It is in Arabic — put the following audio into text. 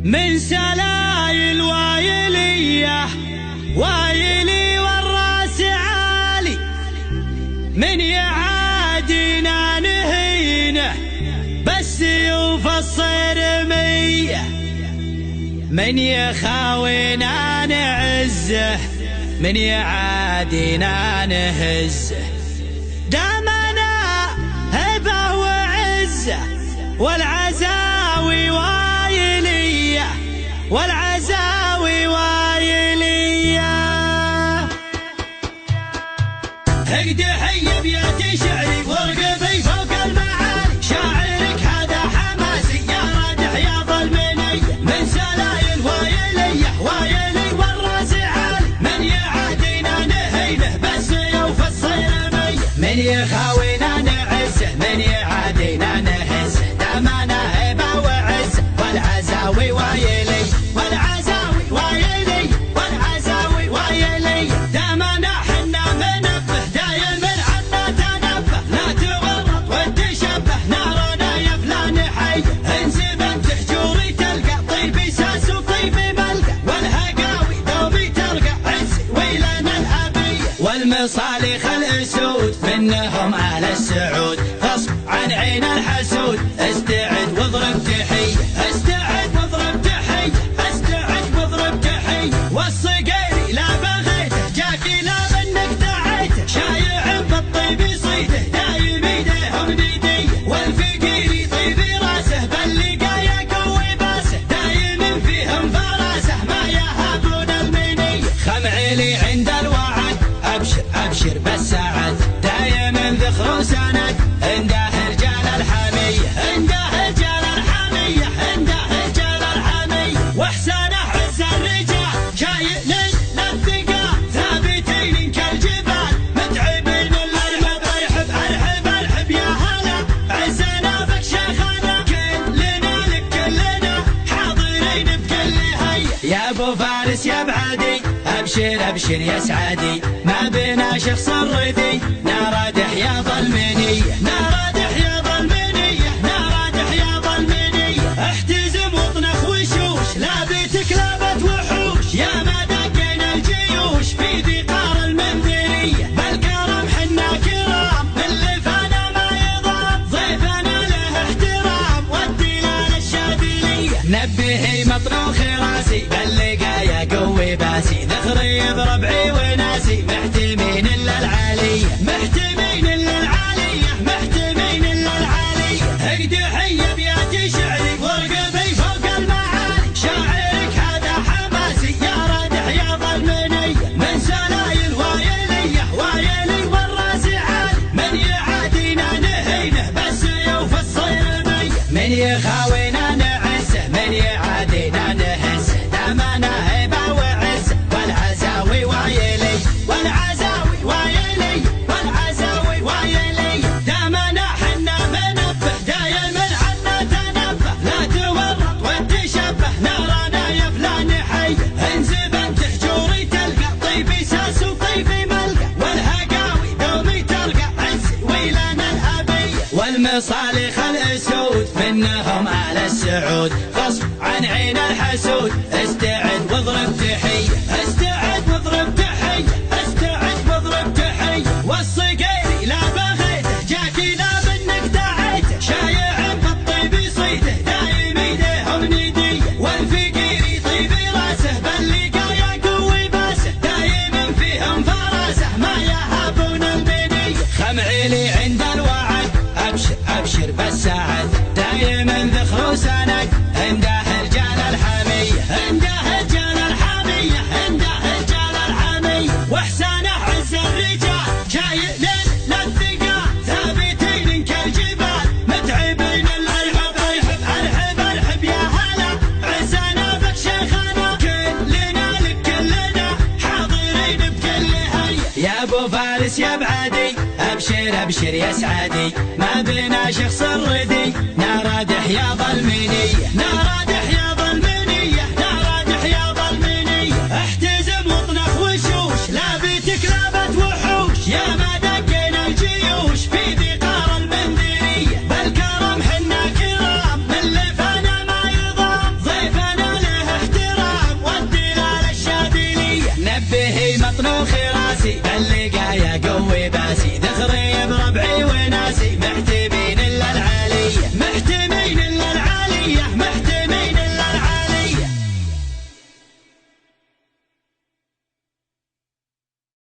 من سلايل وايلية وايلي والراس عالي، من يعادينا نهينه بس يفصل مية، من يخاوينا نعزه من يعادينا نهزه. دامنا هبه وعزه والعزاوي وايليه والعزاوي وايليه. هقد حي بياتي شعري وارقبي فوق المعالي، شاعرك هذا حماسي يا رادح يا ظلمني. من سلايل وايليه وايلي والراس عالي، من يعادينا نهينه بس يفصل مي، من يخاوينا نعزه من يعادينا نهزه. دامنا هبه وعزه والعزاوي وايلي والعزاوي وايلي والعزاوي وايلي. دامنا حنا منبه دايم من عنا تنبه، لا تورط وتشبه نارنا يا فلان حي. انزبن تحجوري تلقى طيبي ساس وطيبي ملقى، والهقاوي دوبي تلقى عزي ويلنا الابيه. والمصالح الاسود منهم اهل السعود، غصب عن عين الحسود. استعد واضرب تحيه استعد واضرب تحيه استعد واضرب تحيه. والصقيري لا بغيته جاكي لا منك دعيته، شايع بالطيب يصيده دايم ايديهم نديه. والفقيري طيبي راسه باللقايا قوي باسه، دايم فيهم فراسه ما يهابون المنيه. خمعلي عند الوعد ابشر ابشر بالسعد، دايم ذخر سند عنده رجال الحميه عنده رجال الحميه عنده رجال الحميه. واحسانه عز الرجال شايل للثقال، ثابتين كالجبال متعبين الارحب ارحب ارحب ارحب يا هلا. عزنا بك شيخنا كلنا لك كلنا حاضرين بكل هيئه. يا ابو فارس يا بعدي ابشر ابشر يا سعدي، ما بنا شخص ردي نارادح يا ظلمنيه نارادح يا ظلمنيه نارادح يا ظلمنيه. احتزم واطنخ وشوش لابتك لابت وحوش، يا ما دقينا الجيوش في ذقار المنذريه. بالكرم حنا كرام اللي فانا ما يضام، ضيفنا له احترام والدلال الشاذليه. نبهي مطروخ راسي باللقايا قوي باسي، ذخري بربعي وناسي محتمين الا العاليه محتمين الا العاليه محتمين الا العاليه. هقد حي بياتي شعري وارقبي فوق المعالي، شاعرك هذا حماسي يا رادح يا ظلمني. من سلايل وايليه وايلي والراس عالي، من يعادينا نهينه بس يفصل مي، من يخاوينا نعزه من يعادينا نهزه. دامنا هبه وعزه والعزاوي وايلي والعزاوي وايلي والعزاوي وايلي. دامنا حنا منبه دايم عنا تنبه، لا تورط وتشبه نارنا يا فلان حي. انزبن تحجوري تلقى طيبي ساس وطيبي ملقى، والهقاوي دومي تلقى عزي ويلنا الابيه. والمصالح الاسود منهم اهل السعود، غصب عن عين الحسود. استعد واضرب تحيه استعد واضرب تحيه استعد واضرب تحيه. والصقيري لا بغيته جاكي لا منك دعيته، شايع بالطيب يصيده دايم ايديهم نديه. والفقيري طيبي راسه باللقايا قوي باسه، دايم فيهم فراسه ما يهابون المنيه. خمعلي عند الوعد ابشر ابشر بالسعد، دايم ذخر سند عنده رجال الحميه عنده رجال الحميه عنده رجال الحميه. واحسانه عز الرجال شايل للثقال، ثابتين كالجبال متعبين الارحب ارحب ارحب ارحب يا هلا. عزنا بك شيخنا كلنا لك كلنا حاضرين بكل هيئه. يا ابو فارس يا بعدي ابشر ابشر يا سعدي، ما بنا شخص ردي نارادح يا ظلمنيه نارادح يا ظلمنيه نارادح يا ظلمنيه. احتزم واطنخ وشوش لابتك لابت وحوش، يا ما دقينا الجيوش في ذقار المنذريه. بالكرم حنا كرام اللي فانا ما يضام، ضيفنا حماسي اللي